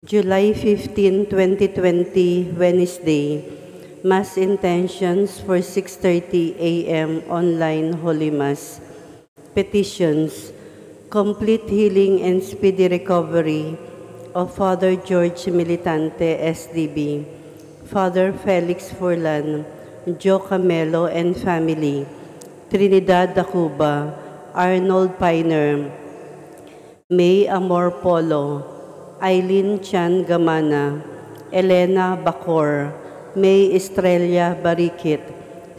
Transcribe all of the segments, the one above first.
July 15, 2020, Wednesday. Mass intentions for 6:30 a.m. online Holy Mass. Petitions. Complete healing and speedy recovery of Father George Militante, SDB, Father Felix Furlan, Joe Camelo and family, Trinidad Dacuba, Arnold Piner, May Amor Polo, Eileen Chan Gamana, Elena Bacor, May Estrella Barikit,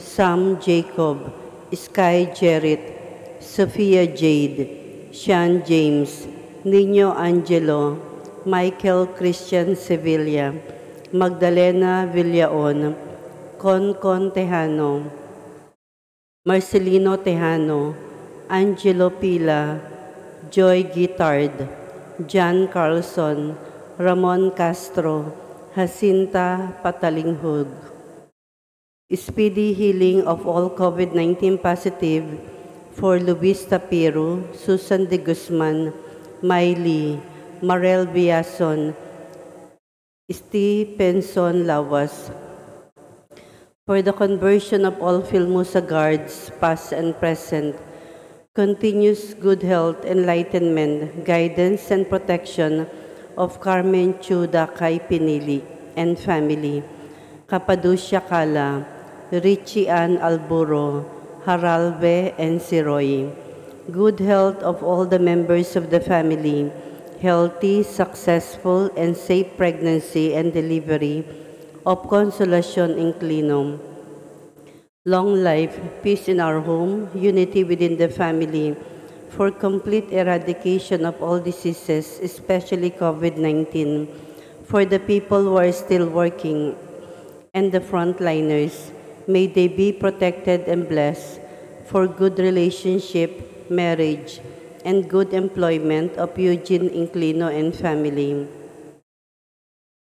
Sam Jacob, Sky Jarrett, Sophia Jade, Sean James, Nino Angelo, Michael Christian Sevilla, Magdalena Villaon, Concon Tejano, Marcelino Tejano, Angelo Pila, Joy Guitard, John Carlson, Ramon Castro, Jacinta Patalinghug. Speedy healing of all COVID-19 positive for Luis Tapiro, Susan de Guzman, Miley, Marel Biason, Stephenson Lawas. For the conversion of all Filmusa guards, past and present, continuous good health, enlightenment, guidance, and protection of Carmen Chuda Kay Pinili and family, Cappadocia Cala, Richie Ann Alburo, Haralve, and Siroy. Good health of all the members of the family, healthy, successful, and safe pregnancy and delivery of Consolacion Inclinum. Long life, peace in our home, unity within the family, for complete eradication of all diseases, especially COVID-19, for the people who are still working and the frontliners, may they be protected and blessed, for good relationship, marriage, and good employment of Eugene Inclino and family.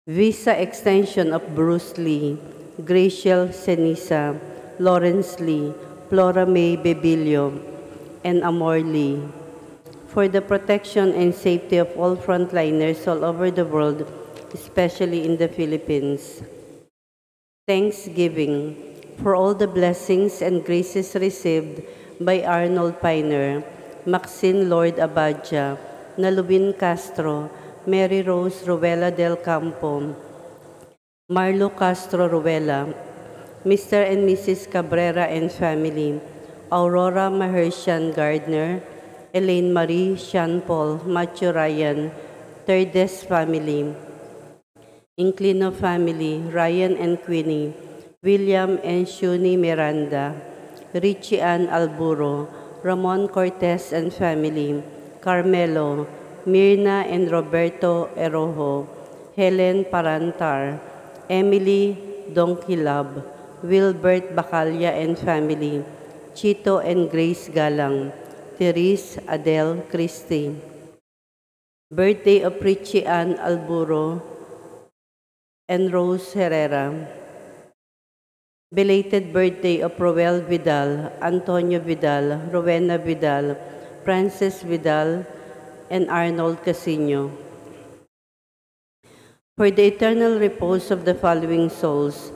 Visa extension of Bruce Lee, Graciel Senisa, Lawrence Lee, Flora May Bebilio, and Amor Lee. For the protection and safety of all frontliners all over the world, especially in the Philippines. Thanksgiving for all the blessings and graces received by Arnold Piner, Maxine Lord Abadja, Nalubin Castro, Mary Rose Ruela del Campo, Marlo Castro Ruela, Mr. and Mrs. Cabrera and family, Aurora Mahershan Gardner, Elaine Marie Sean Paul, Matthew Ryan, Terdes family, Inclino family, Ryan and Queenie, William and Shuni Miranda, Richie Ann Alburo, Ramon Cortez and family, Carmelo, Mirna and Roberto Erojo, Helen Parantar, Emily Donkilab, Wilbert Bacalya and family, Chito and Grace Galang, Therese Adele Christie. Birthday of Richie Ann Alburo and Rose Herrera. Belated birthday of Roel Vidal, Antonio Vidal, Rowena Vidal, Frances Vidal, and Arnold Casino. For the eternal repose of the following souls,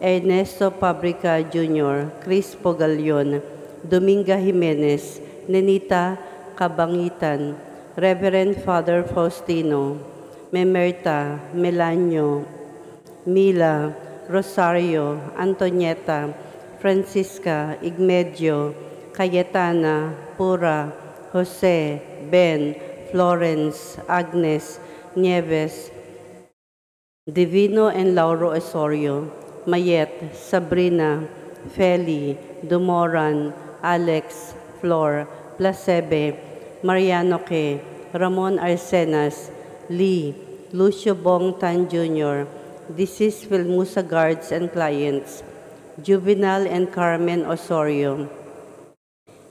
Ernesto Pabrica Jr., Chris Pogalion, Dominga Jimenez, Nenita Cabangitan, Reverend Father Faustino, Memerta, Melanio, Mila, Rosario, Antonieta, Francisca, Igmedio, Cayetana, Pura, Jose, Ben, Florence, Agnes, Nieves, Divino and Lauro Osorio, Mayet, Sabrina, Feli, Dumoran, Alex, Flor, Placebe, Mariano Ke, Ramon Arsenas, Lee, Lucio Bong Tan Jr., deceased Filmusa guards and clients, Juvenal and Carmen Osorio,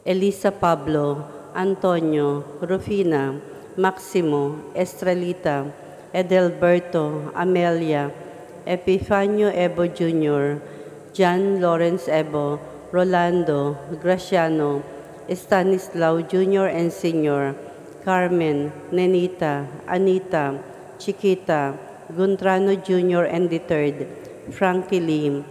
Elisa Pablo, Antonio, Rufina, Maximo, Estrelita, Edelberto, Amelia, Epifanio Ebo Jr., John Lawrence Ebo, Rolando, Graciano, Stanislao Jr. and Sr., Carmen, Nenita, Anita, Chiquita, Guntrano Jr. and III, Frankie Lim,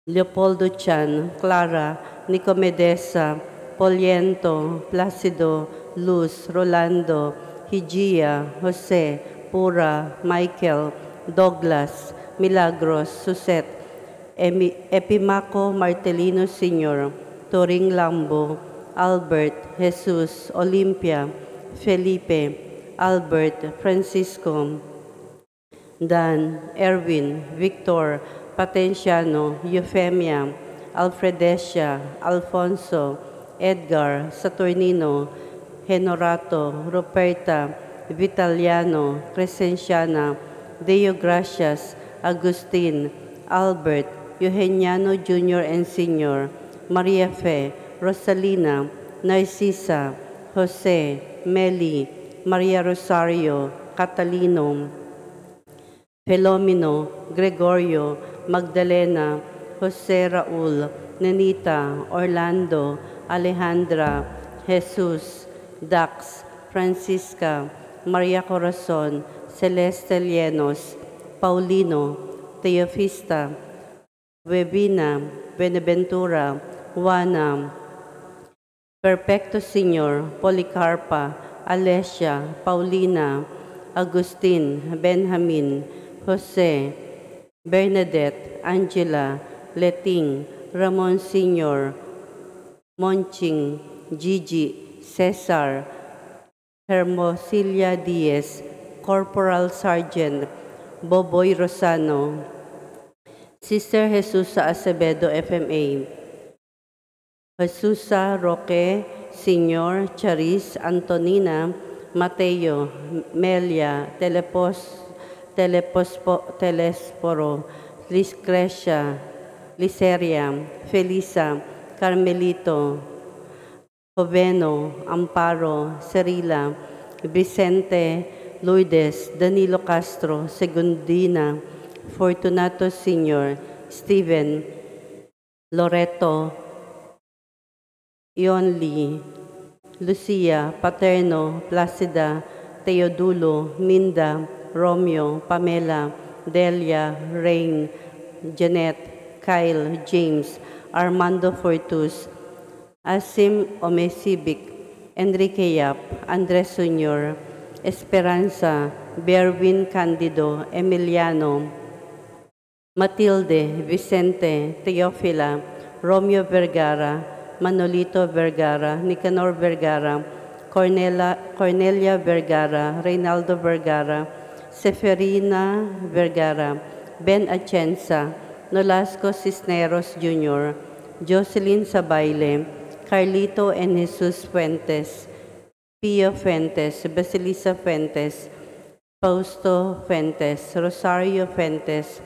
Leopoldo Chan, Clara, Nicomedesa, Poliento, Placido, Luz, Rolando, Higia, Jose, Pura, Michael, Douglas, Milagros, Suset, Epimaco Martelino Sr., Turing Lambo, Albert, Jesus, Olympia, Felipe, Albert, Francisco, Dan, Erwin, Victor, Patenciano, Euphemia, Alfredesia, Alfonso, Edgar, Saturnino, Henorato, Ruperta, Vitaliano, Crescenciana, Deo Gracias, Agustin, Albert, Eugeniano Jr. and Sr., Maria Fe, Rosalina, Narcisa, Jose, Meli, Maria Rosario, Catalino, Filomeno, Gregorio, Magdalena, Jose Raul, Nenita, Orlando, Alejandra, Jesus, Dax, Francisca, Maria Corazon, Celeste Llenos, Paulino, Teofista, Webina, Beneventura, Juana, Perfecto Senior, Policarpa, Alessia, Paulina, Agustin, Benjamin, Jose, Bernadette, Angela, Leting, Ramon Sr., Monching, Gigi, Cesar, Hermosilia Diaz, Corporal Sergeant, Boboy Rosano, Sister Jesusa Acevedo, FMA, Jesusa Roque, Sr., Charis, Antonina, Mateo, Melia, Telesporo, Liscrecia, Liceria, Felisa, Carmelito, Joveno, Amparo, Cerila, Vicente, Lourdes, Danilo Castro, Segundina, Fortunato Sr., Steven, Loreto, Ionli, Lucia, Paterno, Placida, Teodulo, Minda, Romeo, Pamela, Delia, Rain, Janet, Kyle, James, Armando Fortus, Asim Omesibic, Enrique Yap, Andres Sr., Esperanza, Berwin Candido, Emiliano, Matilde, Vicente, Teofila, Romeo Vergara, Manolito Vergara, Nicanor Vergara, Cornelia Vergara, Reynaldo Vergara, Seferina Vergara, Ben Atienza, Nolasco Cisneros Jr., Jocelyn Sabaile, Carlito and Jesus Fuentes, Pio Fuentes, Basilisa Fuentes, Fausto Fuentes, Rosario Fuentes,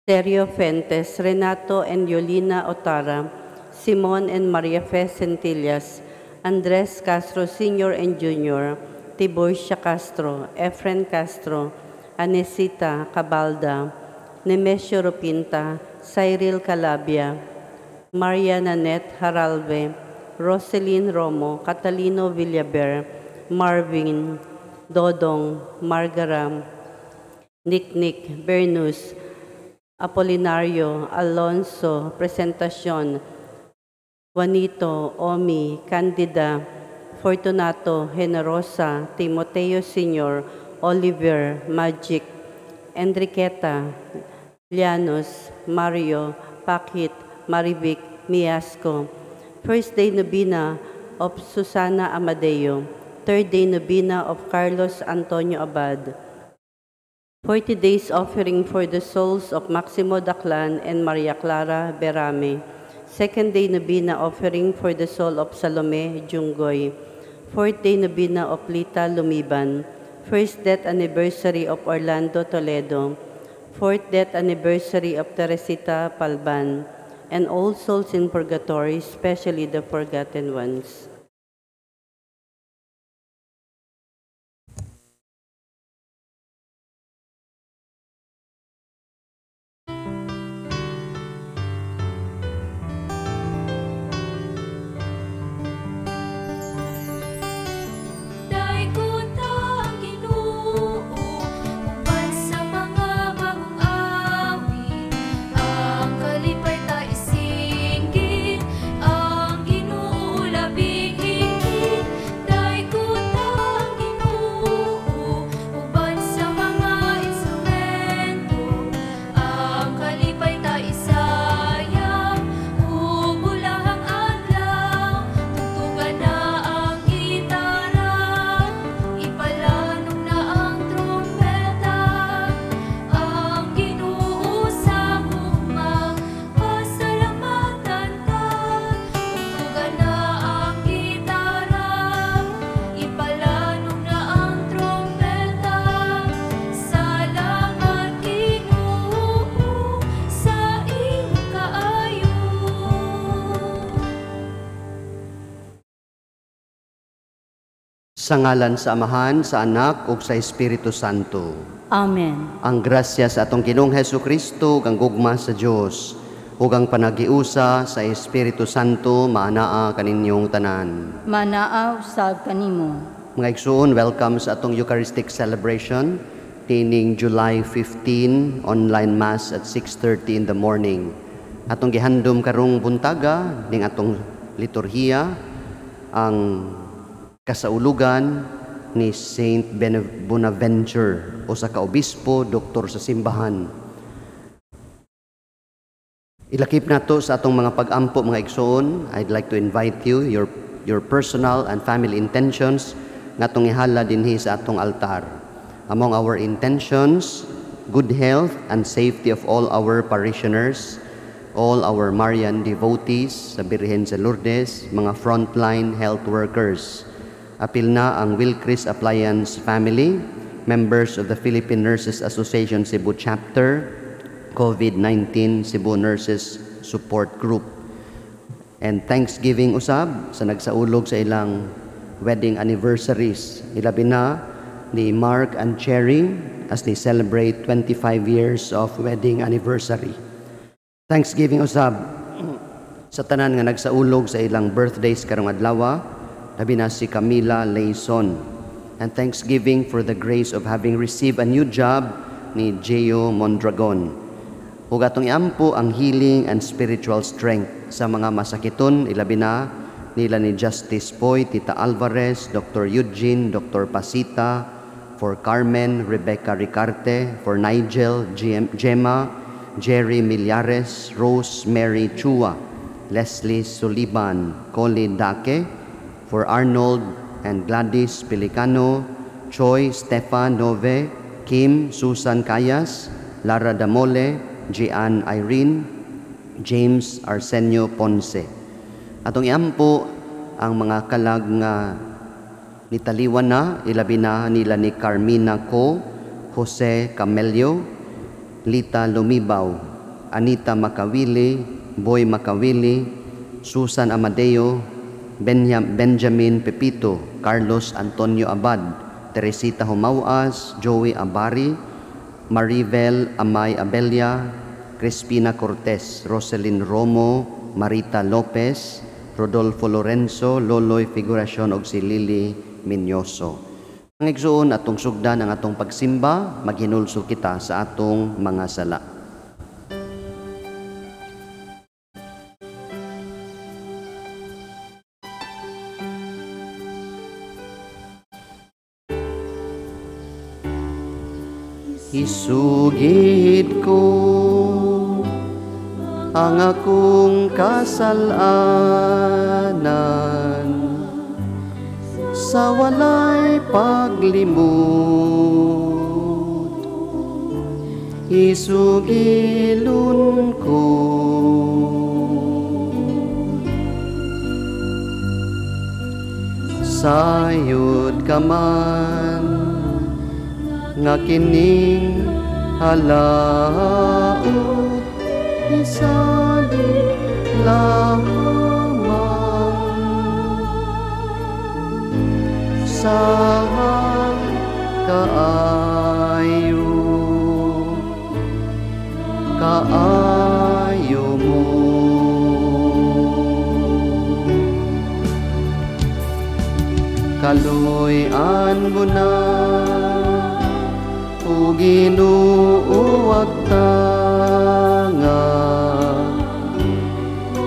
Sergio Fuentes, Renato and Yolina Otara, Simon and Maria Fe Centillas, Andres Castro Sr. and Jr., Tiburcia Castro, Efren Castro, Anesita Cabalda, Nemesio Rupinta, Cyril Calabia, Maria Nanette Haralve, Roselyn Romo, Catalino Villaber, Marvin, Dodong, Margaram, Nick, Bernus, Apolinario, Alonso, Presentacion, Juanito, Omi, Candida, Fortunato, Generosa, Timoteo Sr., Oliver, Magic, Enriqueta, Llanos, Mario, Pakit, Marivic, Miasco. First Day Novena of Susana Amadeo. Third Day Novena of Carlos Antonio Abad. 40 Days Offering for the Souls of Maximo Daclan and Maria Clara Berame. Second Day Novena Offering for the Soul of Salome Junggoy. Fourth Day Novena of Lita Lumiban. First Death Anniversary of Orlando Toledo. Fourth Death Anniversary of Teresita Palban. And all souls in purgatory, especially the forgotten ones. Sa ngalan sa Amahan, sa Anak, ug sa Espiritu Santo. Amen. Ang grasya sa atong Ginoong Hesukristo, ang gugma sa Dios, ug ang panagiusa sa Espiritu Santo maanaa kaninyong tanan. Manaa usab kanimo. Mga igsoon, welcome sa atong Eucharistic celebration tining July 15 online mass at 6:30 in the morning. Atong gihandom karong buntaga ning atong liturhiya ang kasaulugan ni Saint Bonaventure o sa kaobispo, doktor sa simbahan. Ilakip nato sa atong mga pag-ampo mga igsoon. I'd like to invite you your personal and family intentions nga atong ihala dinhi sa atong altar. Among our intentions, good health and safety of all our parishioners, all our Marian devotees sa Birhen sa Lourdes, mga frontline health workers. Apil na ang Wilcris Appliance family, members of the Philippine Nurses Association Cebu Chapter, COVID-19 Cebu Nurses Support Group. And thanksgiving usab sa nagsaulog sa ilang wedding anniversaries. Ilabi na ni Mark and Cherry as they celebrate 25 years of wedding anniversary. Thanksgiving usab sa tanan nga nagsaulog sa ilang birthdays karong adlaw, labi na si Camila Layson. And thanksgiving for the grace of having received a new job ni Geo Mondragon. Ug atong iampo ang healing and spiritual strength sa mga masakiton, ilabi na nila ni Justice Poy, Tita Alvarez, Dr. Eugene, Dr. Pasita, for Carmen, Rebecca Ricarte, for Nigel, Gemma, Jerry Millares, Rose Mary Chua, Leslie Suliban, Colin Dake, for Arnold and Gladys Pelicano, Choi Stefan Nove, Kim Susan Cayas, Lara Damole, Jean Irene, James Arsenio Ponce. Atong iampo ang mga kalag nga nitaliwan na, ilabi na nila ni Carmina Co, Jose Camelio, Lita Lumibaw, Anita Makawili, Boy Makawili, Susan Amadeo, Benjamin Pepito, Carlos Antonio Abad, Teresita Humauas, Joey Abari, Maribel Amay Abelia, Crispina Cortez, Roselyn Romo, Marita Lopez, Rodolfo Lorenzo, Loloy Figuracion og si Lily Minyoso. Ang igsoon atong sugdan ang atong pagsimba, maghinulso kita sa atong mga sala. Isugid ko ang akong kasalanan sa walay paglimot. Isugilon ko sayod ka man nga kining halaot isali lamang sa kaayo mo. Kaluy-an mo na o ginuuwag tanga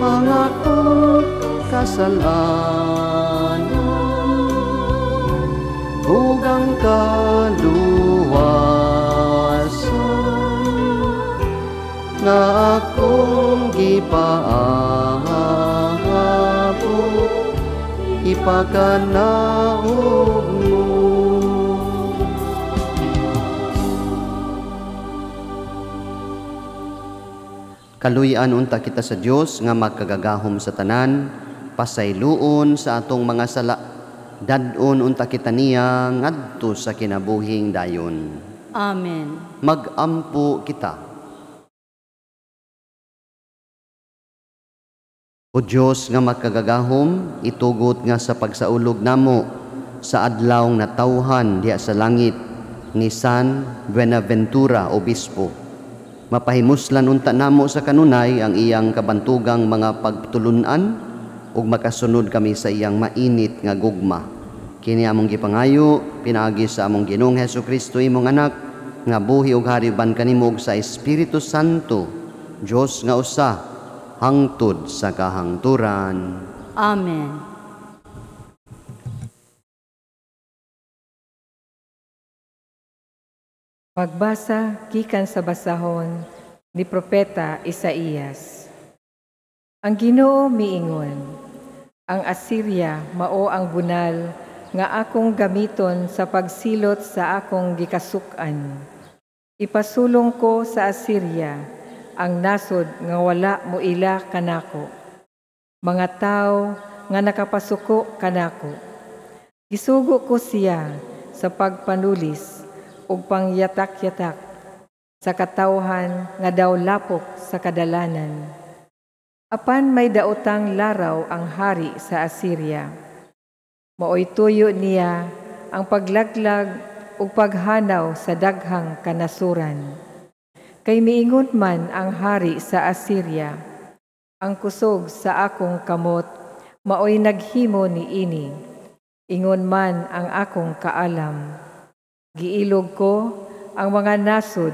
ang akong kasalanan ug ang kaluwasan nga akong gipaabot ipakanaog mo. Kaluy-an unta kita sa Dios nga magkagagahom sa tanan, pasayloon sa atong mga sala, dadon unta kita niya ngadto sa kinabuhing dayon. Amen. Magampo kita. O Dios nga magkagagahom, itugot nga sa pagsaulog namo sa adlaw nga tawhan diha sa langit ni San Buenaventura Obispo. Mapahimuslan unta namo sa kanunay ang iyang kabantugang mga pagtulunan ug makasunod kami sa iyang mainit nga gugma. Kini among gipangayo pinaagi sa among Ginoong Hesukristo imong anak nga buhi ug hariban kanimo ug sa Espiritu Santo, Dios nga usa hangtod sa kahangturan. Amen. Magbasa gikan sa basahon ni Propeta Isaías. Ang Ginoo miingon, ang Assyria mao ang bunal nga akong gamiton sa pagsilot sa akong gikasuk-an. Ipasulong ko sa Assyria ang nasod nga wala moila kanako. Mga tao nga nakapasuko kanako. Gisugo ko siya sa pagpanulis ug pangyatak-yatak sa katawhan nga daw lapok sa kadalanan. Apan may daotang laraw ang hari sa Assyria. Maoy tuyo niya ang paglaglag ug paghanaw sa daghang kanasuran. Kay miingon man ang hari sa Assyria, ang kusog sa akong kamot maoy naghimo niini. Ingon man ang akong kaalam. Giilog ko ang mga nasod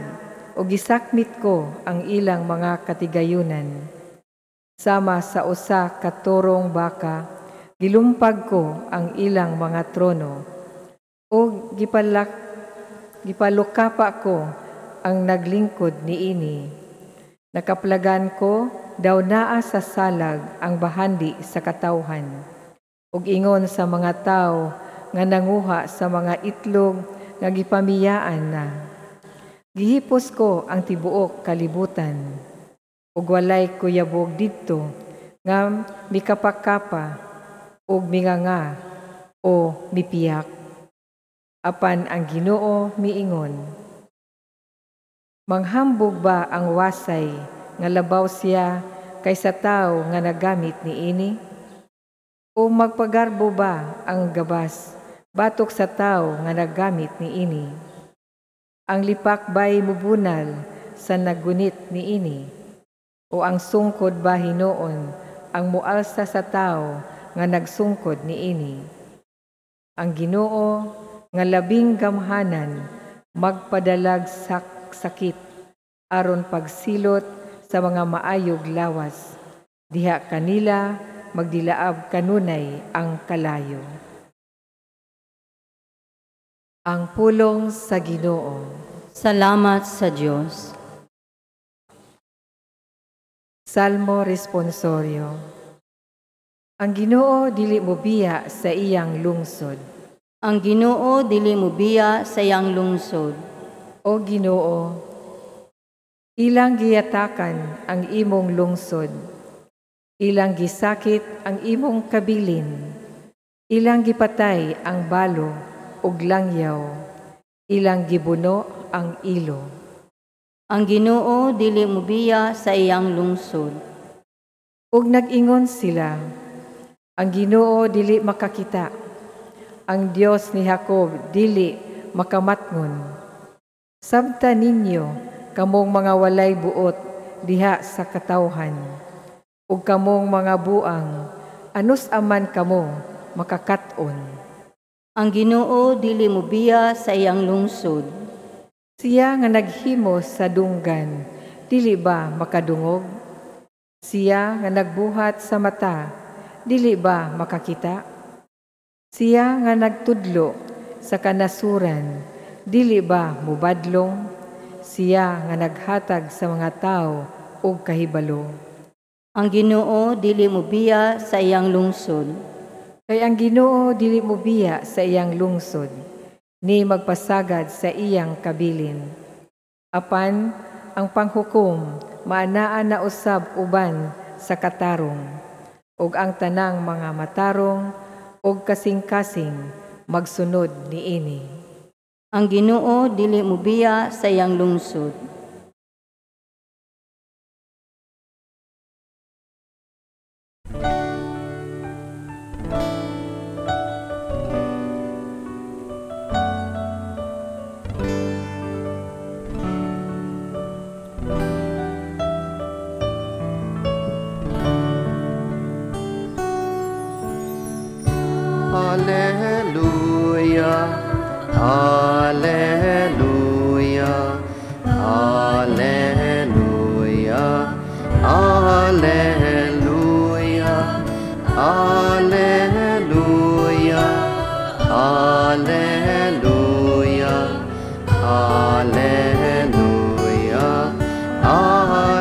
o gisakmit ko ang ilang mga katigayunan. Sama sa usa ka turong baka, gilumpag ko ang ilang mga trono. O gipalukapa ko ang naglingkod niini. Nakaplagan ko daw naa sa salag ang bahandi sa katawhan. Ug ingon sa mga tao nga nanguha sa mga itlog nga gipamiyaan na. Gihipos ko ang tibuok kalibutan, ug walay kuyabog didto nga mikapakapa ug minganga o mipiyak. Apan ang Ginoo miingon, manghambog ba ang wasay nga labaw siya kaysa tao nga nagamit niini? O magpagarbo ba ang gabas batok sa tao nga nagamit niini? Ang lipak ba'y mubunal sa nagunit niini? O ang sungkod ba hinuon ang mualsa sa tao nga nagsungkod niini? Ang Ginoo nga labing gamhanan magpadalag sakit aron pagsilot sa mga maayog lawas. Diha kanila magdilaab kanunay ang kalayo. Ang pulong sa Ginoo. Salamat sa Diyos. Salmo Responsorio. Ang Ginoo dili mobiya sa iyang lungsod. Ang Ginoo dili mobiya sa iyang lungsod. O Ginoo, ilang giyatakan ang imong lungsod. Ilang gisakit ang imong kabilin. Ilang gipatay ang balo ug langyaw. Ilang gibuno ang ilo. Ang Ginoo dili mobiya sa iyang lungsod. Ug nag-ingon sila, ang Ginoo dili makakita. Ang Dios ni Jacob dili makamatngon. Sabta ninyo kamong mga walay buot diha sa katawhan. Ug kamong mga buang, anus aman kamo makakat-on. Ang Ginoo dili mobiya sa iyang lungsod. Siya nga naghimo sa dunggan, dili ba makadungog? Siya nga nagbuhat sa mata, dili ba makakita? Siya nga nagtudlo sa kanasuran, dili ba mubadlong? Siya nga naghatag sa mga tao og kahibalo. Ang Ginoo dili mobiya sa iyang lungsod. Kay ang Ginoo dili mobiya sa iyang lungsod, ni magpasagad sa iyang kabilin. Apan ang panghukom maanaan na usab uban sa katarong, ug ang tanang mga matarong ug kasing-kasing magsunod niini. Ang Ginoo dili mobiya sa iyang lungsod. Alleluia, Alleluia, Alleluia, Alleluia, Alleluia, Alleluia, Alleluia.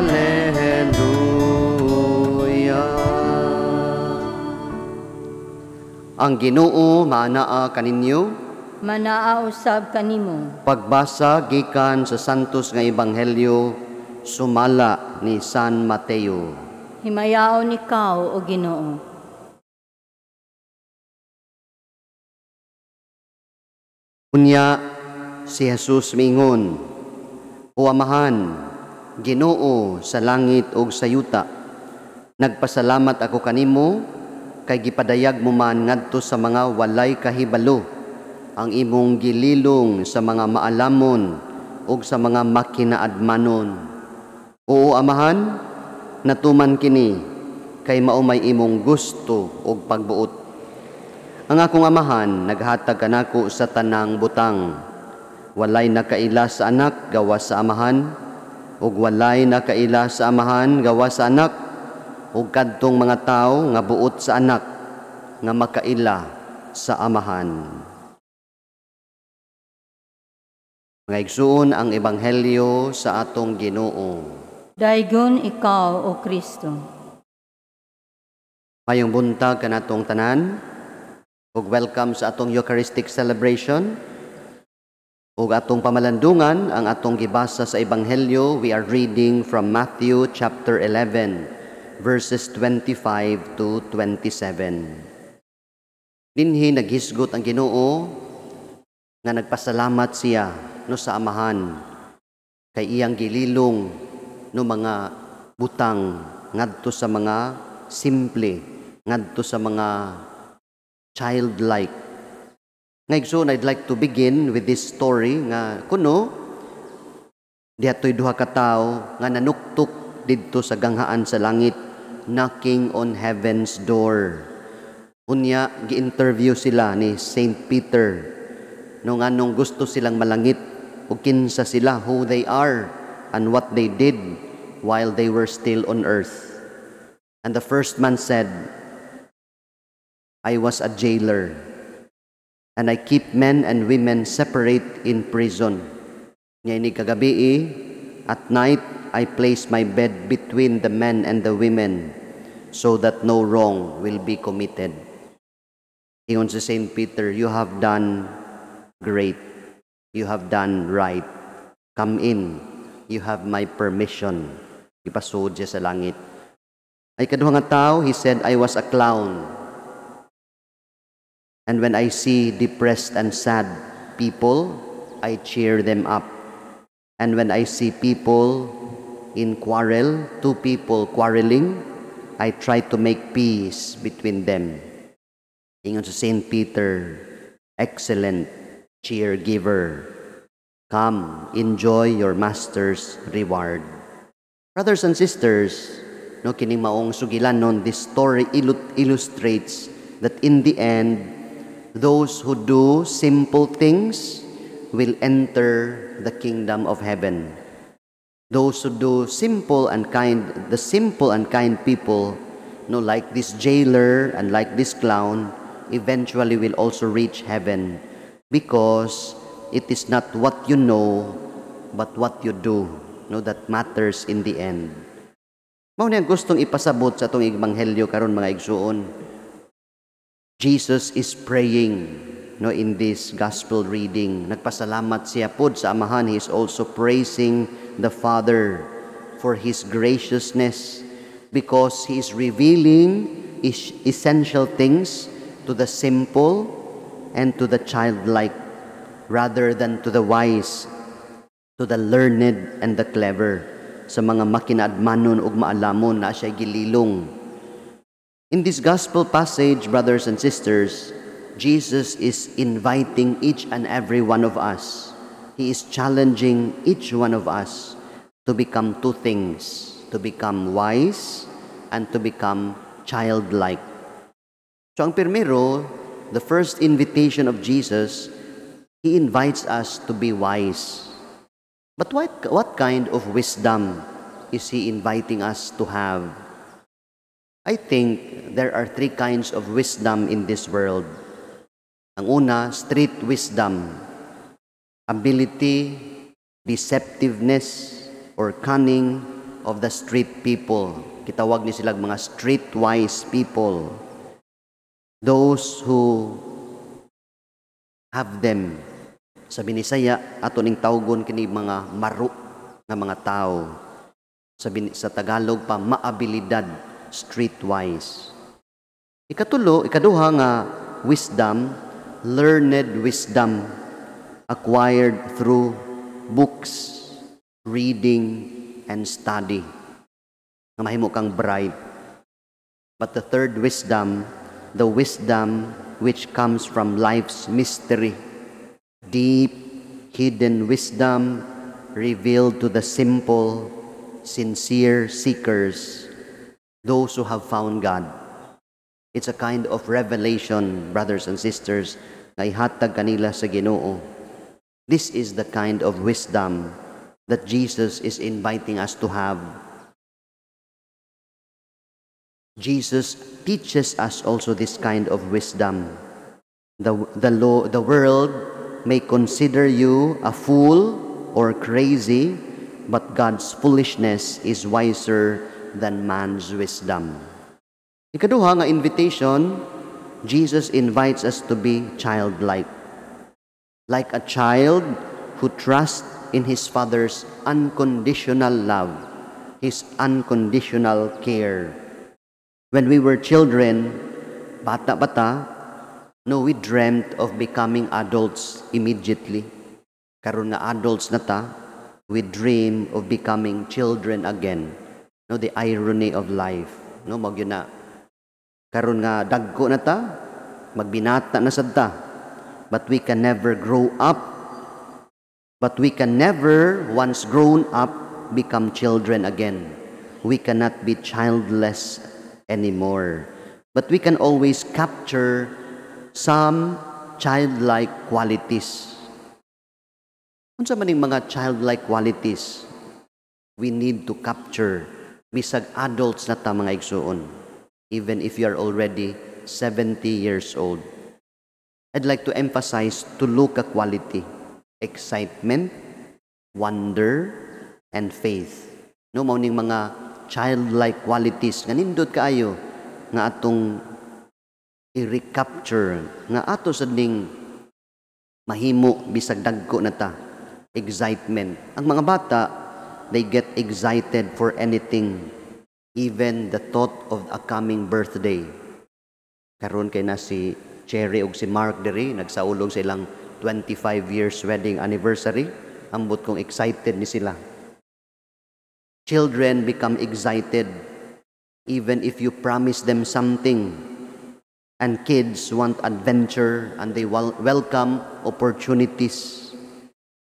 Ang Ginoo maanaa kaninyo. Manaa usab kanimo. Pagbasa gikan sa santos nga ebanghelyo sumala ni San Mateo. Himayaon ikaw o Ginoo. Unya si Jesus mingon, O Amahan, Ginoo sa langit ug sa yuta, nagpasalamat ako kanimo kay gipadayag mo man ngadto sa mga walay kahibalo ang imong gililong sa mga maalamon ug sa mga makinaadmanon. Oo, Amahan, natuman kini kay mao may imong gusto ug pagbuot. Ang akong Amahan naghatag kanako sa tanang butang. Walay nakaila sa anak gawa sa Amahan, ug walay nakaila sa Amahan gawa sa anak, ug kadtong mga tawo nga buot sa anak nga makaila sa Amahan. Mga igsuon ang ebanghelyo sa atong Ginoo. Daygon ikaw o Kristo. Mayong buntag kanatong tanan, ug welcome sa atong Eucharistic celebration. Ug atong pamalandungan ang atong gibasa sa ebanghelyo. We are reading from Matthew chapter 11, verses 25 to 27. Dinhi naghisgot ang Ginoo nga nagpasalamat siya no sa Amahan kay iyang gililong no mga butang ngadto sa mga simple, ngadto sa mga childlike. Ngayon, I'd like to begin with this story nga kuno dihatoy duha ka tawo nga nanuktok didto sa ganghaan sa langit, knocking on heaven's door. Unya gi-interview sila ni Saint Peter nung anong gusto silang malangit ug kinsa sila, who they are and what they did while they were still on earth. And the first man said, I was a jailer, and I keep men and women separate in prison. Ngayon kagabi, at night I place my bed between the men and the women, so that no wrong will be committed. Ingon si Saint Peter, you have done great. You have done right. Come in. You have my permission. Ipasud siya sa langit. Ay kaduha nga tao, he said, I was a clown. And when I see depressed and sad people, I cheer them up. And when I see people in quarrel, two people quarreling, I try to make peace between them. Ingon sa Saint Peter, excellent cheergiver. Come, enjoy your master's reward. Brothers and sisters, no kining maong sugilanon, this story illustrates that in the end, those who do simple things will enter the kingdom of heaven. Those who do simple and kind, the simple and kind people, no, like this jailer and like this clown, eventually will also reach heaven. Because it is not what you know, but what you do, no, that matters in the end. Mao ni ang gustong ipasabot sa atong ebanghelyo karon mga igsuon. Jesus is praying, no, in this gospel reading. Nagpasalamat siya pod sa Amahan. He is also praising the Father for His graciousness because He is revealing essential things to the simple and to the childlike, rather than to the wise, to the learned and the clever, sa mga makinaadmanon ug maalamon na siya gililong. In this gospel passage, brothers and sisters, Jesus is inviting each and every one of us. He is challenging each one of us to become two things, to become wise and to become childlike. So ang primero, the first invitation of Jesus, He invites us to be wise. But what kind of wisdom is He inviting us to have? I think there are three kinds of wisdom in this world. Ang una, street wisdom. Ability, deceptiveness, or cunning of the street people. Kitawag ni silang mga streetwise people. Those who have them. Sa Binisaya, ato ning tawgon kini mga maru nga mga tao. Sa Tagalog pa, maabilidad, streetwise. Ikaduha nga wisdom, learned wisdom, acquired through books, reading, and study. Nga mahimo kang bright. But the third wisdom, the wisdom which comes from life's mystery, deep, hidden wisdom revealed to the simple, sincere seekers, those who have found God. It's a kind of revelation, brothers and sisters, na ihatag kanila sa Ginoo. This is the kind of wisdom that Jesus is inviting us to have. Jesus teaches us also this kind of wisdom. The world may consider you a fool or crazy, but God's foolishness is wiser than man's wisdom. Ikaduha nga invitation, Jesus invites us to be childlike. Like a child who trusts in his Father's unconditional love, his unconditional care. When we were children, bata-bata, we dreamt of becoming adults immediately. Karon nga adults na ta, we dream of becoming children again. The irony of life. Mag yun na. Karon nga dagko na ta, magbinata na sad ta. But we can never grow up. But we can never, once grown up, become children again. We cannot be childless anymore. But we can always capture some childlike qualities. Unsa man ning mga childlike qualities we need to capture bisag adults na ta mga igsuon, even if you are already 70 years old. I'd like to emphasize tuluka quality: excitement, wonder, and faith. Mao ning mga childlike qualities nga nindot kaayo nga atong i-recapture, nga ato sad ning mahimo bisag dagko na ta. Excitement. Ang mga bata, they get excited for anything, even the thought of a coming birthday. Karon kay na si Cherry ug si Mark diri nagsaulog sa ilang 25 years wedding anniversary. Ambot kong excited ni sila. Children become excited even if you promise them something. And kids want adventure and they welcome opportunities.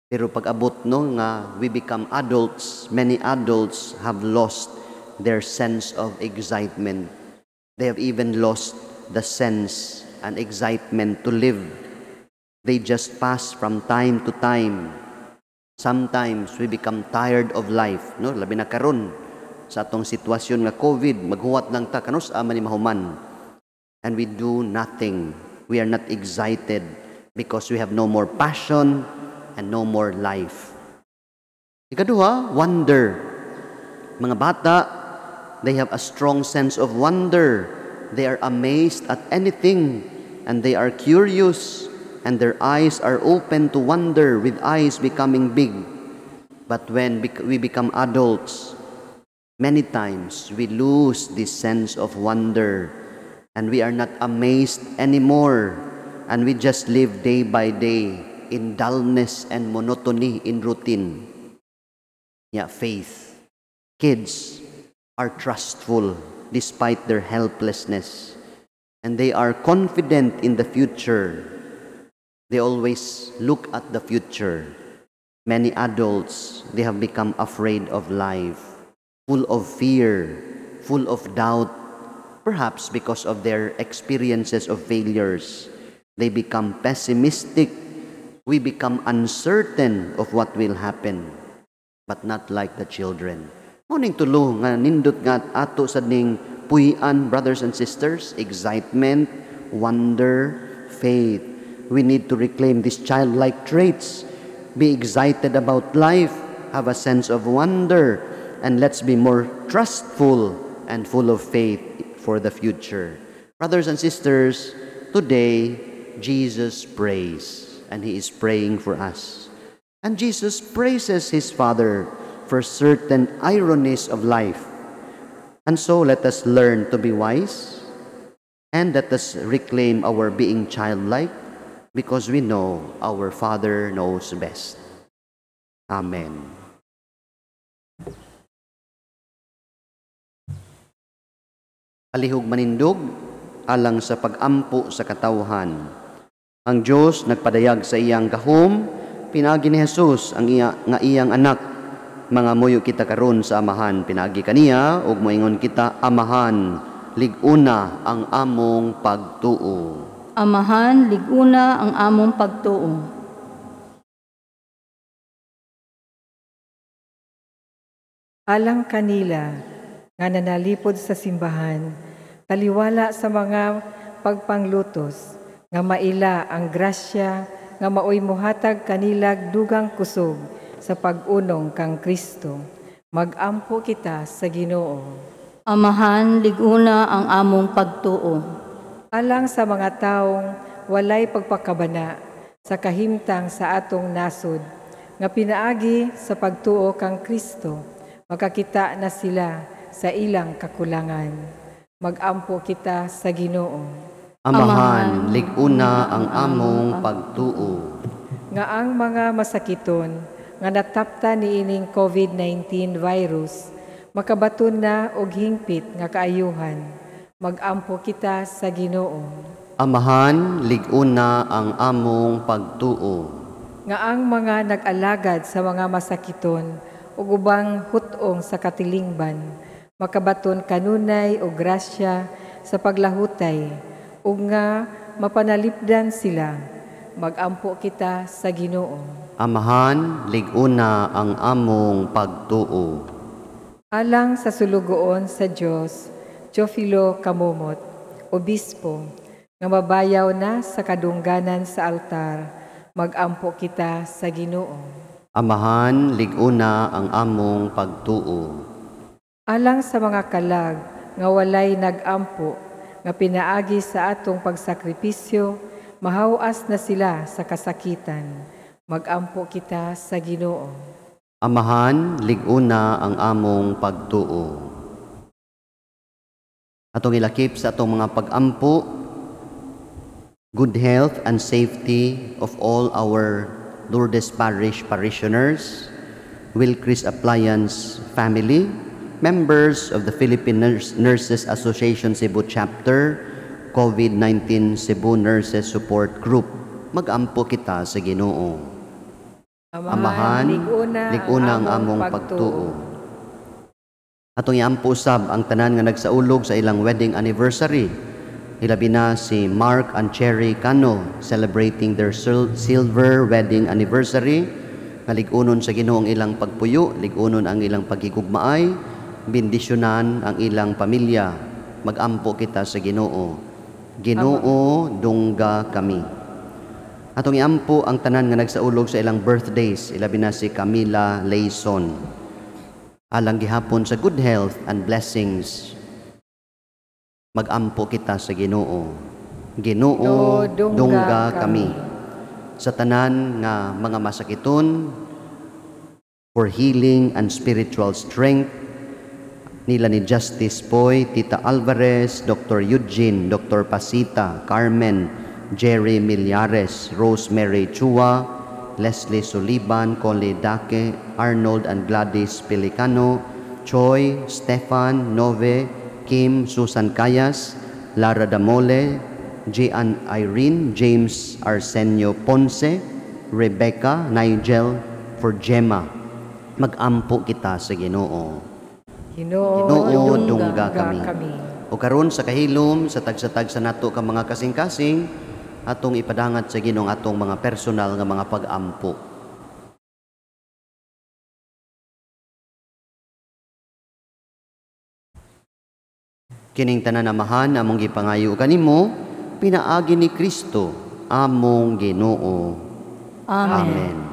Pero pag abot nga we become adults, many adults have lost their sense of excitement. They have even lost the sense and excitement to live. They just pass from time to time. Sometimes we become tired of life, labi na karon sa atong sitwasyon nga COVID, maghuwat lang ta kanus man ni mahuman. And we do nothing. We are not excited because we have no more passion and no more life. Ikaduha, wonder. Mga bata, they have a strong sense of wonder. They are amazed at anything, and they are curious, and their eyes are open to wonder, with eyes becoming big. But when we become adults, many times we lose this sense of wonder, and we are not amazed anymore, and we just live day by day in dullness and monotony, in routine. Faith. Kids are trustful despite their helplessness, and they are confident in the future. They always look at the future. Many adults, they have become afraid of life, full of fear, full of doubt, perhaps because of their experiences of failures. They become pessimistic, We become uncertain of what will happen, but not like the children. Muning tulo nga nindot nga ato sa ning puy-an, brothers and sisters, excitement, wonder, faith. We need to reclaim these childlike traits. Be excited about life, have a sense of wonder, and let's be more trustful and full of faith for the future. Brothers and sisters, today, Jesus prays, and He is praying for us. And Jesus praises His Father for certain ironies of life. And so let us learn to be wise, and let us reclaim our being childlike, because we know our Father knows best. Amen. Alihog manindog, alang sa pag-ampo sa katawhan. Ang Diyos nagpadayag sa iyang gahom, pinagi ni Jesus ang iyang anak. Mga muyo kita karon sa amahan, pinagi kaniya, ug moingon kita, amahan, liguna ang among pagtuo. Amahan, liguna ang among pagtuo. Alang kanila nga nanalipod sa simbahan, taliwala sa mga pagpanglutos, nga maila ang grasya, nga maoy muhatag kanilag dugang kusog sa pag-unong kang Kristo. Mag-ampo kita sa Ginoo. Amahan, liguna ang among pagtuo. Alang sa mga taong walay pagpakabana sa kahimtang sa atong nasod, nga pinaagi sa pagtuo kang Kristo, makakita na sila sa ilang kakulangan. Mag-ampo kita sa Ginoo. Amahan, liguna ang among pagtuo. Nga ang mga masakiton, nga natapta niining COVID-19 virus, makabaton na og hingpit nga kaayuhan. Mag-ampo kita sa Ginoo. Amahan, liguna ang among pagtuo. Nga ang mga nag-alagad sa mga masakiton ug ubang hutong sa katilingban, makabaton kanunay o grasya sa paglahutay, ug nga mapanalipdan sila. Mag-ampo kita sa Ginoo. Amahan, liguna ang among pagtuo. Alang sa sulugoon sa Dios, Teofilo Kamumot, Obispo, nga mabayaw na sa kadungganan sa altar, mag-ampo kita sa Ginoo. Amahan, liguna ang among pagtuo. Alang sa mga kalag nga walay nag-ampo, nga pinaagi sa atong pagsakripisyo, mahawas na sila sa kasakitan. Mag-ampo kita sa Ginoo. Amahan, liguna ang among pagtuo. Atong ilakip sa atong mga pag-ampo, good health and safety of all our Lourdes Parish parishioners, Wilcris Appliance family, members of the Philippine Nurses Association Cebu Chapter, COVID-19 Cebu Nurses Support Group. Mag-ampo kita sa Ginoo. Amahan, liguna ang among pagtuo. Atong iampo usab ang tanan nga nagsaulog sa ilang wedding anniversary. Ilabi na si Mark and Cherry Cano celebrating their silver wedding anniversary. Kaligunon sa Ginoo ang ilang pagpuyo, ligunon ang ilang pagigugmaay, bendisyonan ang ilang pamilya. Mag-ampo kita sa Ginoo. Ginoo, dungga kami. Atong iampo ang tanan nga nagsaulog sa ilang birthdays. Ilabi na si Camila Layson. Alang gihapon sa good health and blessings, mag-ampo kita sa Ginoo. Ginoo, dungga kami. Sa tanan nga mga masakiton, for healing and spiritual strength, nila ni Justice Poy, Tita Alvarez, Dr. Eugene, Dr. Pasita, Carmen, Jerry Millares, Rosemary Chua, Leslie Suliban, Conley Dake, Arnold and Gladys Pelicano, Choi, Stefan, Nove, Kim, Susan Cayas, Lara Damole, Jean Irene, James Arsenio Ponce, Rebecca, Nigel, for Gemma. Mag-ampo kita sa Ginoo. Ginoo, dungga kami. O karon sa kahilom, sa tagsatag sa nato ka mga kasing-kasing, atong ipadangat sa Ginoong atong mga personal nga mga pag-ampo. Kining tananamahan among gipangayo kanimo, pinaagi ni Kristo, among Ginoo. Amen.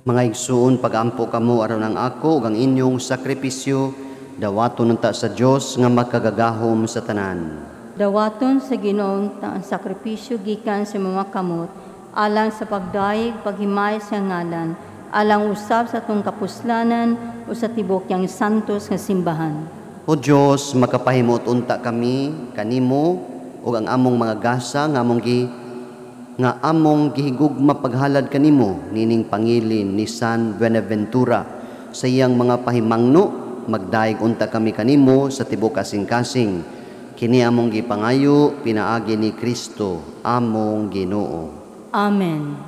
Mga igsuon, pag-ampo kamo aron ang ako ug ang inyong sakripisyo, dawaton unta sa Dios nga makagagahom sa tanan. Dawaton sa Ginoong ang sakripisyo gikan sa mga kamot, alang sa pagdaig, paghimay sa ngalan, alang usab sa tong kapuslanan o sa tibok yang santos nga simbahan. O Dios, makapahimot unta kami kanimo ug ang among mga gasa nga among gihigugma paghalad kanimo nining pangilin ni San Buenaventura sa iyang mga pahimangno, magdaig unta kami kanimo sa tibok kasing-kasing. Kini among gipangayo, pinaagi ni Kristo, among Ginoo. Amen.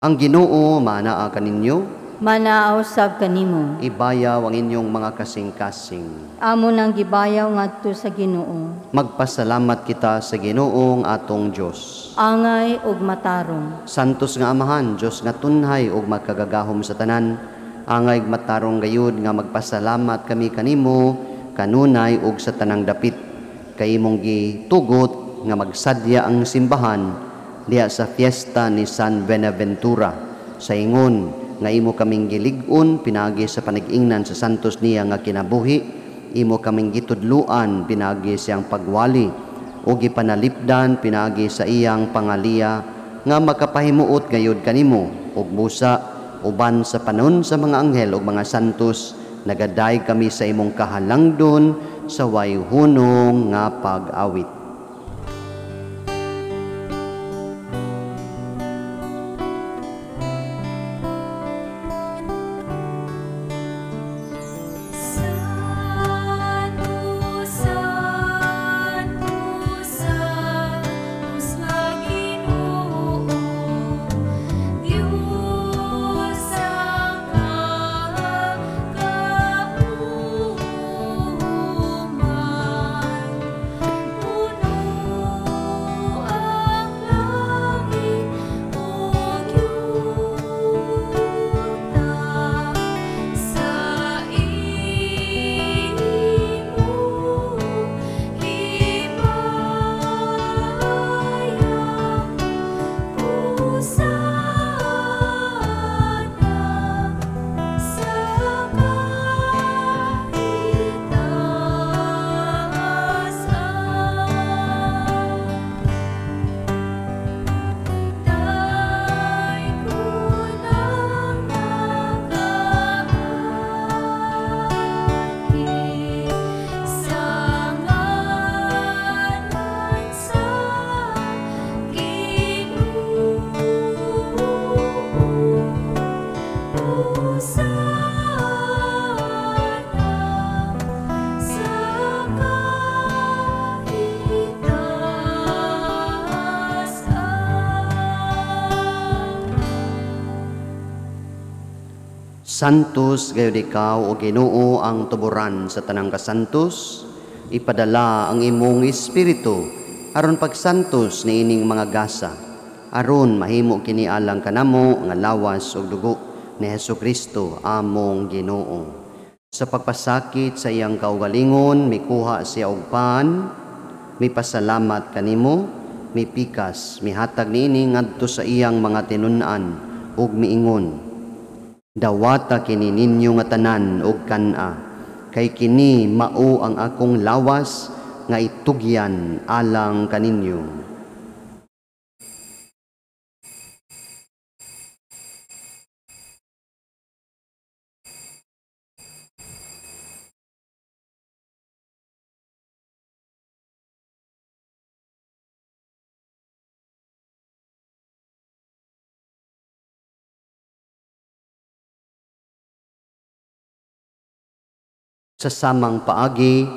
Ang Ginoo manaa kaninyo, Manaaw sab kanimo. ibayaw ang inyong mga kasing-kasing. Amo nang gibayaw ngadto sa Ginoo. Magpasalamat kita sa Ginoong atong Dios. Angay ug matarong. Santos nga Amahan, Dios nga tunhay ug magkagagahom sa tanan, angay matarong gayud nga magpasalamat kami kanimo kanunay ug sa tanang dapit. Kay imong gitugot nga magsadya ang simbahan diha sa fiesta ni San Buenaventura. Sa ingon nga imo kaming gilig-on pinagi sa panag-ingnan sa santos niya nga kinabuhi, imo kaming gitudluan pinagi siyang pagwali o gipanalipdan pinagi sa iyang pangaliya nga makapahimuot gayud kanimo ug busa uban sa panon sa mga anghel ug mga santos, nagaday kami sa imong kahalangdon sa way hunong nga pag-awit. Santos gayud ikaw o Ginoo ang tuburan sa tanang kasantos, ipadala ang imong espiritu aron pagsantos niining mga gasa, aron mahimo kini alang kanamo nga lawas ug dugo ni Hesukristo among Ginoo. Sa pagpasakit sa iyang kaugalingon, mikuha siya og pan, mipasalamat kanimo, mipikas, mihatag niini ngadto sa iyang mga tinun-an ug miingon, dawata kini ninyo nga tanan ug kan-a, kay kini mao ang akong lawas nga itugyan alang kaninyo. Sa samang paagi,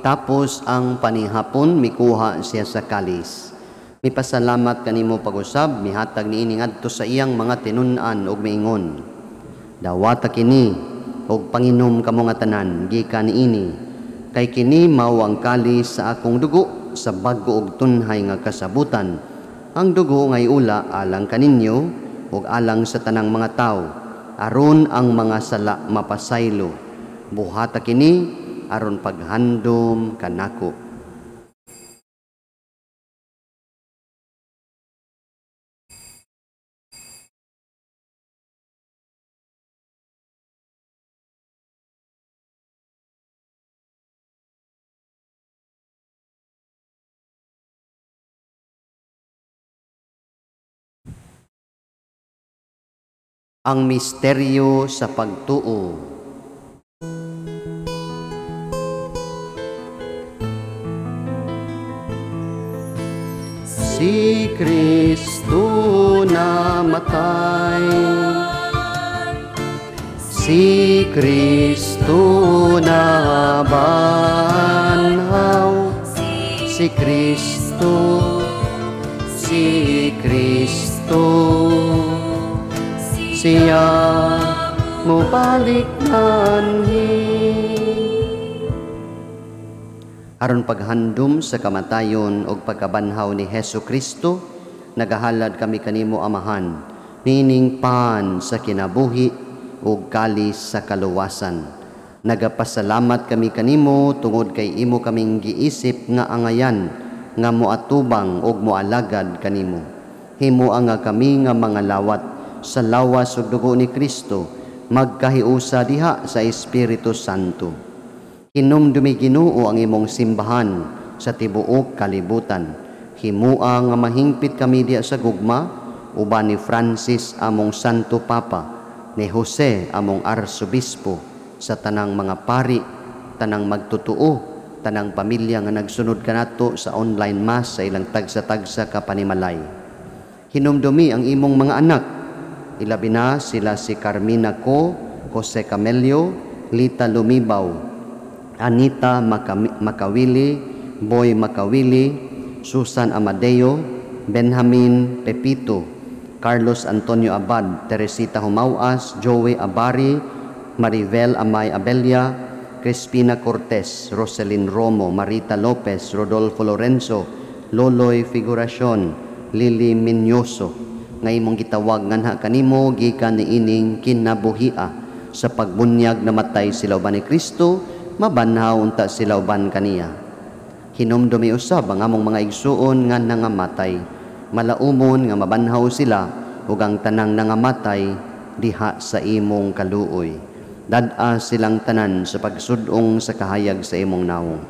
tapos ang panihapon, mikuha siya sa kalis. Mipasalamat kanimo pag-usab, mihatag niini ngadto sa iyang mga tinun-an ug miingon, dawata kini ug panginom kamo nga tanan gikan niini, kay kini mao ang kalis sa akong dugo sa bag-o ug tunhay nga kasabutan. Ang dugo ngay ula alang kaninyo ug alang sa tanang mga tawo, aron ang mga sala mapasaylo. Buhata kini aron paghandom kanako. Ang misteryo sa pagtuo. Si Kristo namatay, si Kristo nabanhaw, si Kristo, siya mo balik nanhi. Aron paghandom sa kamatayon o pagkabanhaw ni Hesukristo, nagahalad kami kanimo amahan, nining pan sa kinabuhi o kalis sa kaluwasan. Nagapasalamat kami kanimo tungod kay imo kaming giisip nga angayan, nga moatubang og moalagad kanimo. Himo nga kami nga mga lawat sa lawas ug dugo ni Kristo, magkahiusa diha sa Espiritu Santo. Hinumdumi Ginoo ang imong simbahan sa tibuok kalibutan. Himua nga mahingpit kami diya sa gugma, uban ni Francis among Santo Papa, ni Jose among Arsobispo, sa tanang mga pari, tanang magtutuo, tanang pamilya nga nagsunod kanato sa online mass sa ilang tagsa-tagsa ka panimalay. Hinumdumi ang imong mga anak, ilabi na sila si Carmina Co, Jose Camelio, Lita Lumibaw, Anita Makawili, Boy Makawili, Susan Amadeo, Benjamin Pepito, Carlos Antonio Abad, Teresita Humauas, Joey Abari, Maribel Amay Abella, Crispina Cortez, Roselyn Romo, Marita Lopez, Rodolfo Lorenzo, Loloy Figuracion, Lily Minyoso, nga imong gitawag nganha kanimo gikan niining kinabuhia sa pagbunyag namatay sila uban ni Kristo, mabanhaw unta sila uban kaniya. Hinumdumi usab ang among mga igsuon nga nangamatay, malaumon nga mabanhaw sila ug ang tanang nangamatay diha sa imong kaluoy. Dad-a silang tanan sa pagsudong sa kahayag sa imong nawong.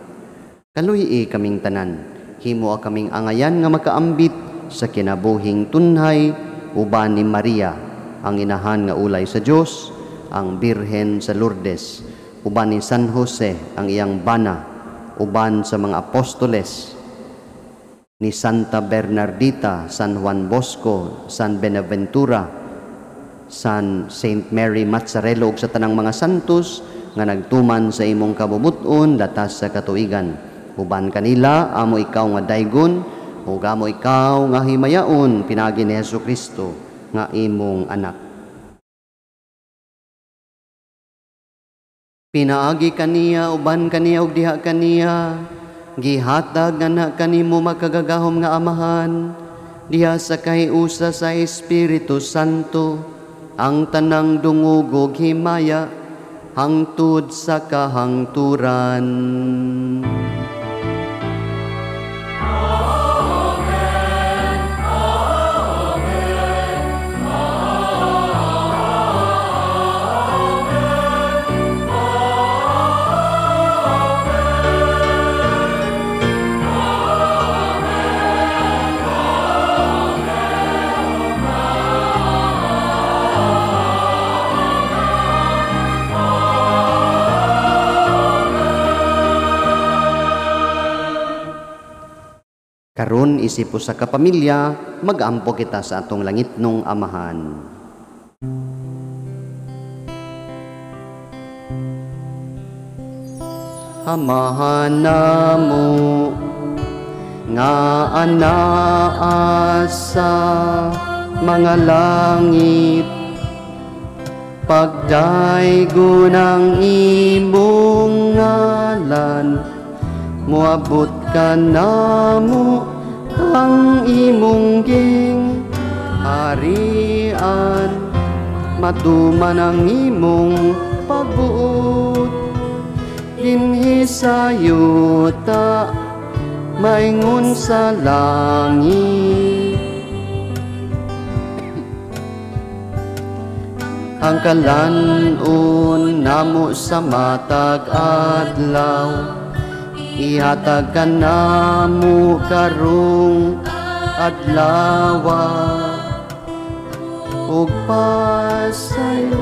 Kaluyi kaming tanan, himo kaming angayan nga makaambit sa kinabuhing tunhay uban ni Maria, ang inahan nga ulay sa Dios, ang Birhen sa Lourdes, uban ni San Jose ang iyang bana, uban sa mga apostoles ni Santa Bernardita, San Juan Bosco, San Benaventura, San Saint Mary Mazzarello ug sa tanang mga santos nga nagtuman sa imong kabubuton latas sa katuigan. Uban kanila amo ikaw nga daygon ug amo ikaw nga himayaon pinagi ni Hesukristo nga imong anak. Pinaagi kaniya, uban kaniya, ug diha kaniya. Gihatag nga kanimo makagagahom nga amahan. Diha sa kahiusa sa Espiritu Santo, ang tanang dungog ug himaya, hangtod sa kahangturan. Karon isip sa kapamilya, mag-ampo kita sa atong langitnong amahan. Amahan namo nga anaa sa mga langit, pagdaygo ng imong ngalan, moabot ka namo ang imong harian, matuman ang imong pagbuot, dinhi sa yuta maingon sa langit. Ang kalanon namo sa matag adlaw, ihatag ka namo karong adlawa, ug pasayloa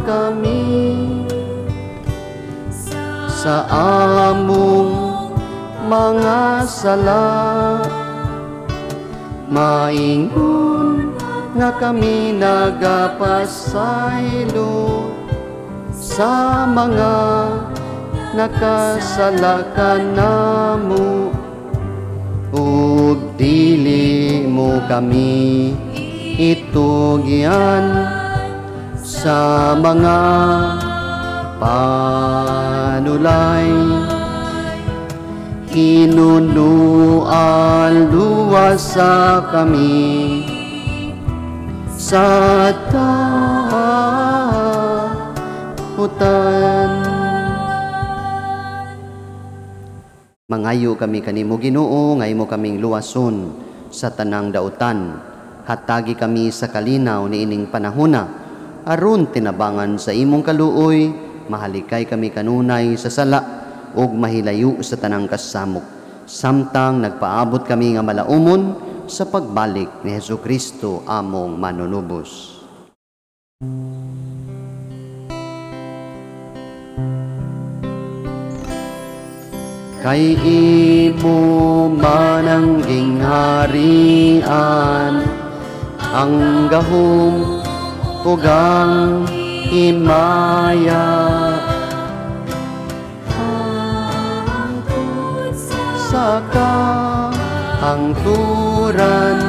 kami sa among mga sala. Maingon nga kami nagapasaylo sa mga nakasalakan namo, ug dili mo kami itugyan sa mga panulay. Kinunuan luwasa kami sa tahutan. Mangayo kami kanimo Ginoo, ngaymo kaming luwason sa tanang dautan. Hatagi kami sa kalinaw niining panahona, aron tinabangan sa imong kaluoy, mahalikay kami kanunay sa sala, ug mahilayo sa tanang kasamok. Samtang nagpaabot kami nga malaumon sa pagbalik ni Hesukristo among manunubos. Kay imo man ang gingharian, ang gahom ug ang himaya, sa kahangturan.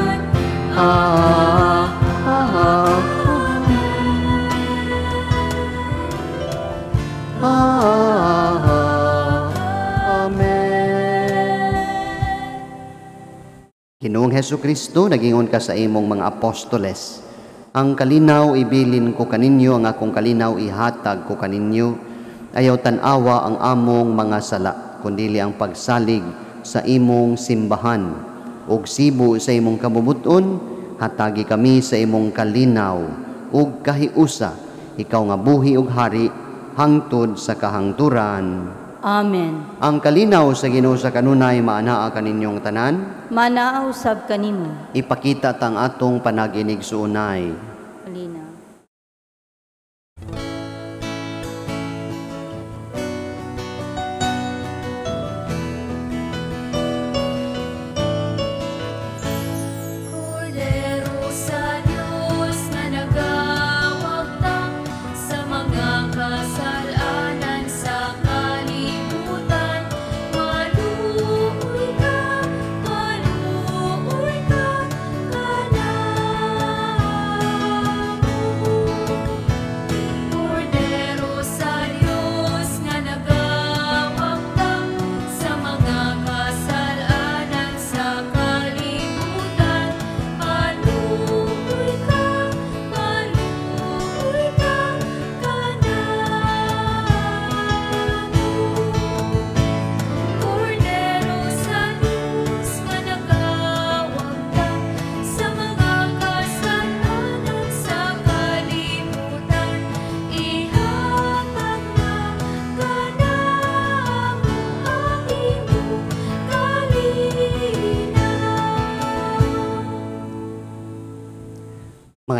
Ginoong Hesukristo, nagingon ka sa imong mga apostoles, ang kalinaw ibilin ko kaninyo, ang akong kalinaw ihatag ko kaninyo. Ayaw tanawa ang among mga sala, kundili ang pagsalig sa imong simbahan. Ug sibo sa imong kabubuton, hatagi kami sa imong kalinaw ug kahiusa, ikaw nga buhi ug hari, hangtod sa kahangturan. Amen. Ang kalinaw sa Ginoo sa kanunay maanaa kaninyong tanan. Manaa usab kanimo. Ipakita tang atong panaginig suunay. Alina. Kordero sa Diyos na nagawagtang sa mga kasalanan sa kalibutan, maluoy ka kanan.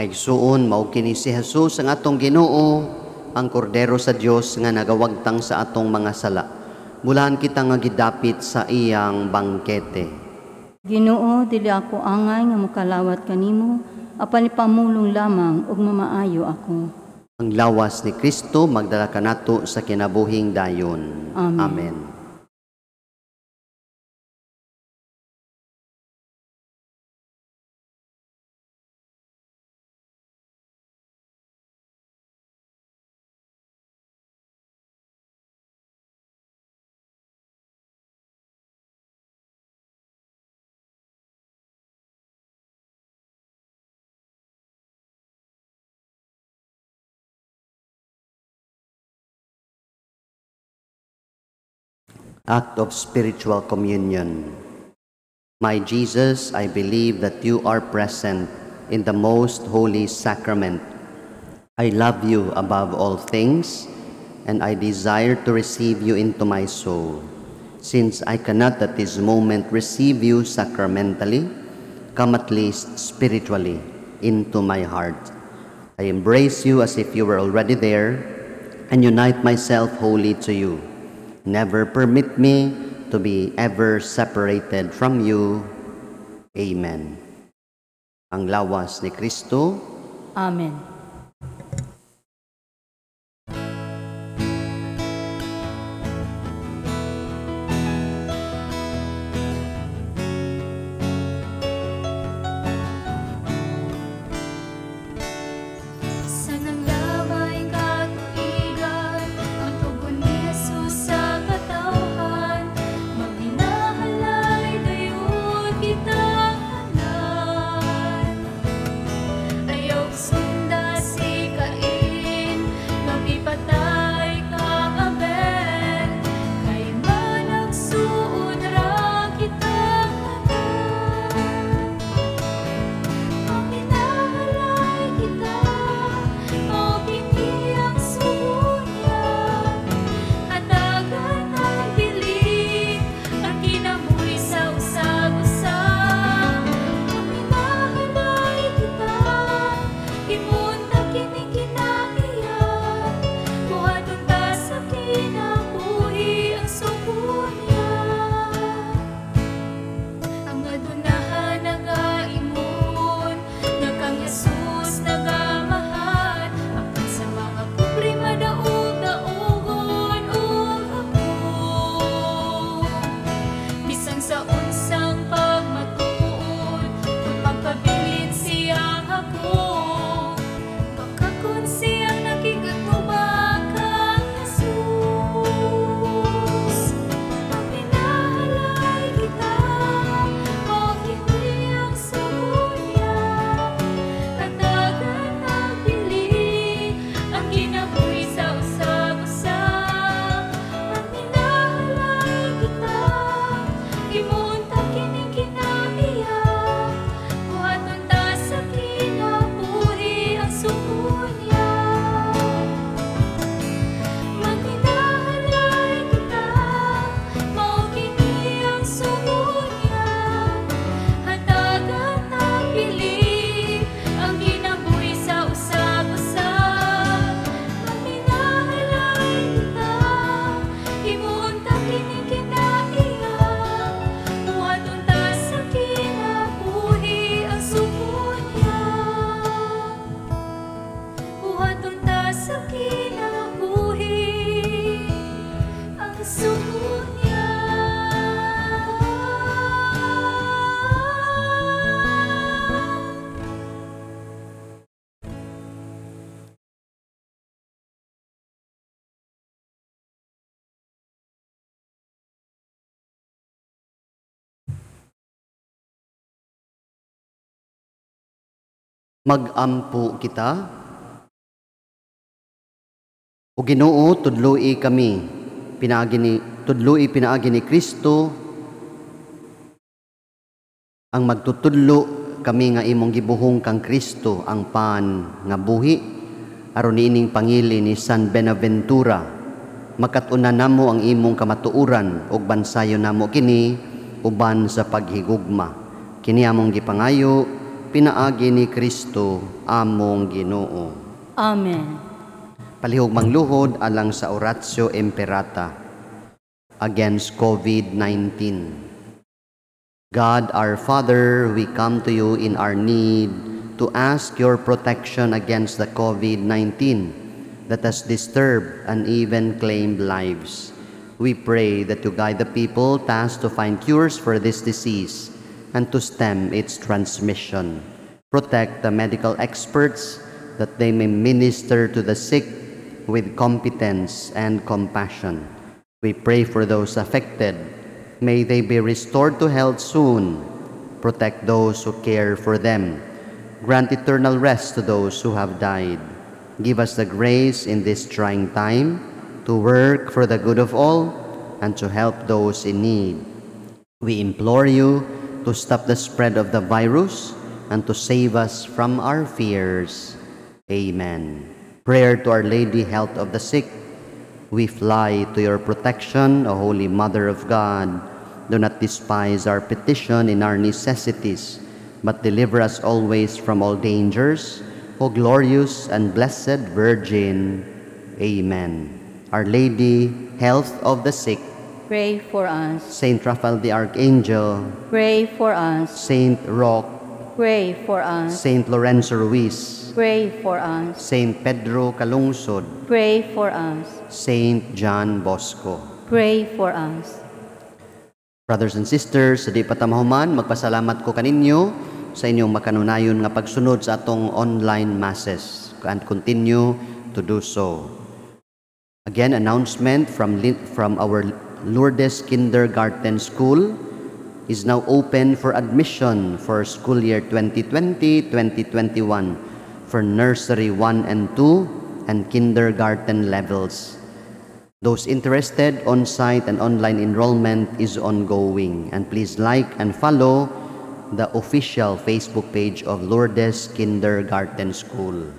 Mga igsuon, mao kini si Jesus ang atong Ginoo, ang kordero sa Dios nga nagawagtang sa atong mga sala. Bulahan kita nga gidapit sa iyang bangkete. Ginoo, dili ako angay nga mokalawat kanimo, apan ipamulong lamang ug mamaayo ako. Ang lawas ni Kristo magdala kanato sa kinabuhing dayon. Amen. Amen. Act of spiritual communion. My Jesus, I believe that you are present in the most holy sacrament. I love you above all things, and I desire to receive you into my soul. Since I cannot at this moment receive you sacramentally, come at least spiritually into my heart. I embrace you as if you were already there, and unite myself wholly to you. Never permit me to be ever separated from you. Amen. Ang lawas ni Kristo. Amen. Sa nanglabay katuigan, ang tugon ni Jesus sa katawhan, magdinahalay dayon kita hanan. Ayaw sunda si Cain, mapipatay kang Abel, kay managsuon ra kita hanan. Panginahalay kita, mao kini ang suya, hatagan ang piling, ang kinabuhi sa usag-usag. Panginahalay kita, imunta kini kinaiyan, buhaton ta sa kinabuhi ang suya. Ang adunahan nagaingon, nga kang Jesus nagamahan, apan sa mga pobre madaog-daogon ug hapon. Bisan sa unsang pagmatuon, kung pagpabilin siyang hakon, bakakon siyang nakigatubang kang Jesus. Panginahalay kita, mao kini ang suya, hatagan ang piling, ang kinabuhi sa usag-usag. Panginahalay kita, imunta kini kinaiyan, buhaton ta sa kinabuhi ang suya. Magdinahalay kita, mao kini ang suya, hatagan ang piling, ang kinabuhi sa usag-usag. Magdinahalay kita, imunta kini kinaiyan, buhaton ta sa kinabuhi ang suya. Buhaton ta sa kinabuhi ang suya. Mag-ampo kita. O Ginoo, tudloi kami, tudloi pinaagi ni Kristo, ang magtutudlo kami nga imong gibuhong kang Kristo, ang pan nga buhi, aron niining pangili ni San Benaventura, makatuna namo ang imong kamatuuran, og bansayo namo kini, uban sa paghigugma. Kini among gipangayo, pinaagi ni Kristo among Ginoo. Amen. Palihog mangluhod alang sa Oratio Imperata against COVID-19. God our Father, we come to you in our need to ask your protection against the COVID-19 that has disturbed and even claimed lives. We pray that you guide the people tasked to find cures for this disease and to stem its transmission. Protect the medical experts that they may minister to the sick with competence and compassion. We pray for those affected. May they be restored to health soon. Protect those who care for them. Grant eternal rest to those who have died. Give us the grace in this trying time to work for the good of all and to help those in need. We implore you to stop the spread of the virus and to save us from our fears. Amen. Prayer to Our Lady, Health of the Sick. We fly to your protection, O Holy Mother of God. Do not despise our petition in our necessities, but deliver us always from all dangers, O glorious and blessed Virgin. Amen. Our Lady, Health of the Sick. Pray for us. Saint Raphael the Archangel. Pray for us. Saint Roque. Pray for us. Saint Lorenzo Ruiz. Pray for us. Saint Pedro Calungsod. Pray for us. Saint John Bosco. Pray for us. Brothers and sisters, sa di patamahuman, magpasalamat ko kaninyo sa inyong makanunayon nga pagsunod sa atong online masses and continue to do so. Again, announcement from our Lourdes Kindergarten School is now open for admission for school year 2020-2021 for nursery 1 and 2 and kindergarten levels. Those interested, on-site and online enrollment is ongoing. And please like and follow the official Facebook page of Lourdes Kindergarten School.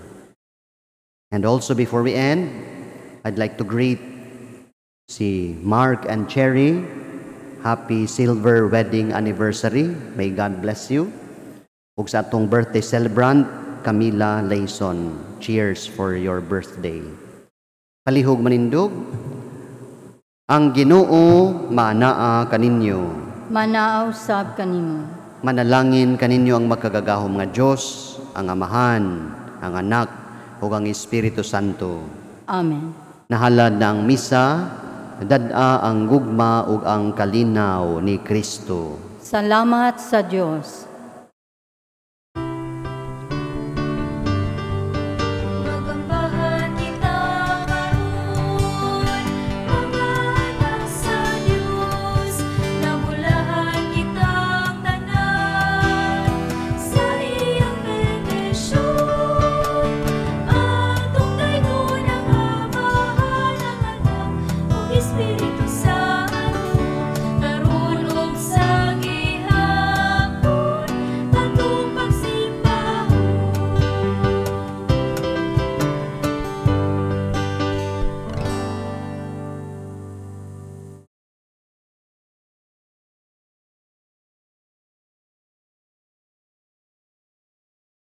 And also before we end, I'd like to greet si Mark and Cherry. Happy silver wedding anniversary. May God bless you. Ug sa atong birthday celebrant, Camila Layson. Cheers for your birthday. Palihog manindog. Ang Ginoo manaa kaninyo. Manaaw sab kanimo. Manalangin kaninyo ang magkagagahom nga Dios, ang Amahan, ang Anak, ug ang Espiritu Santo. Amen. Nahalad na ang misa, dad-a ang gugma ug ang kalinaw ni Kristo. Salamat sa Diyos.